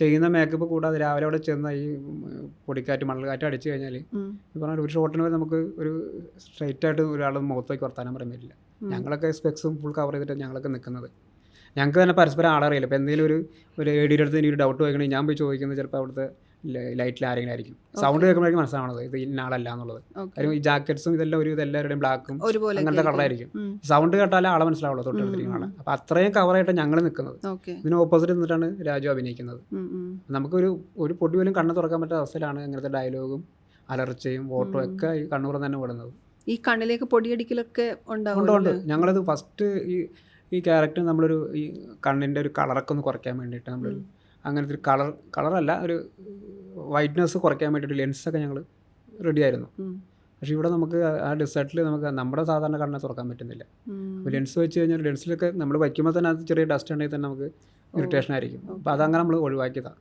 ചെയ്യുന്ന മേക്കപ്പ് കൂടാതെ രാവിലെ അവിടെ ചെന്ന ഈ പൊടിക്കാറ്റ് മണൽക്കാറ്റ് അടിച്ചു കഴിഞ്ഞാൽ ഈ പറഞ്ഞ ഒരു ഷോട്ടിന് നമുക്ക് ഒരു സ്ട്രൈറ്റ് ആയിട്ട് ഒരാളുടെ മുഖത്തേക്ക് വർത്താനം പറയാൻ പറ്റില്ല. ഞങ്ങളൊക്കെ സ്പെക്സും ഫുൾ കവർ ചെയ്തിട്ട് ഞങ്ങളൊക്കെ നിൽക്കുന്നത്. ഞങ്ങൾക്ക് തന്നെ പരസ്പരം ആളറിയില്ല. ഇപ്പോൾ എന്തെങ്കിലും ഒരു എഡിയുടെ അടുത്ത് എനിക്ക് ഒരു ഡൗട്ട് ചോദിക്കണമെങ്കിൽ ഞാൻ പോയി ചോദിക്കുന്നത് ചിലപ്പോൾ അവിടുത്തെ ലൈറ്റിൽ ആരെങ്കിലും ആയിരിക്കും. സൗണ്ട് കേൾക്കുമ്പോഴേക്കും മനസ്സിലാവണത് ഇത് ഇന്ന ആളല്ല എന്നുള്ളത്. കാര്യം ഈ ജാക്കറ്റ്സും ഇതെല്ലാം എല്ലാവരുടെയും ബ്ലാക്കും അങ്ങനത്തെ കളറായിരിക്കും. സൗണ്ട് കേട്ടാലേ ആളെ മനസ്സിലാവുള്ളൂ തൊട്ടെടുത്തിരിക്കുന്ന ആളെ. അപ്പോൾ അത്രയും കവറായിട്ട് ഞങ്ങൾ നിൽക്കുന്നത്. ഇതിന് ഓപ്പോസിറ്റ് നിന്നിട്ടാണ് രാജു അഭിനയിക്കുന്നത്. നമുക്കൊരു പൊടി പോലും കണ്ണ് തുറക്കാൻ പറ്റാത്ത അവസ്ഥയിലാണ് അങ്ങനത്തെ ഡയലോഗും അലർച്ചയും ഓട്ടോ ഒക്കെ ഈ കണ്ണൂർ തന്നെ വിടുന്നത്. ഈ കണ്ണിലേക്ക് പൊടിയടിക്കലൊക്കെ ഉണ്ട്. ഞങ്ങളത് ഫസ്റ്റ് ഈ ക്യാരക്ടർ നമ്മളൊരു ഈ കണ്ണിൻ്റെ ഒരു കളറൊക്കെ ഒന്ന് കുറയ്ക്കാൻ വേണ്ടിയിട്ട് നമ്മളൊരു അങ്ങനത്തെ ഒരു കളറല്ല ഒരു വൈറ്റ്നസ് കുറയ്ക്കാൻ വേണ്ടിയിട്ട് ലെൻസൊക്കെ ഞങ്ങൾ റെഡി ആയിരുന്നു. പക്ഷേ ഇവിടെ നമുക്ക് ആ ഡെസേർട്ടിൽ നമുക്ക് നമ്മുടെ സാധാരണ കണ്ണിനെ തുറക്കാൻ പറ്റുന്നില്ല. അപ്പോൾ ലെൻസ് വെച്ച് കഴിഞ്ഞാൽ ലെൻസിലൊക്കെ നമ്മൾ വയ്ക്കുമ്പോൾ തന്നെ അത് ചെറിയ ഡസ്റ്റ് ഉണ്ടെങ്കിൽ തന്നെ നമുക്ക് ഇറിറ്റേഷൻ ആയിരിക്കും. അപ്പോൾ അതങ്ങനെ നമ്മൾ ഒഴിവാക്കിയതാണ്.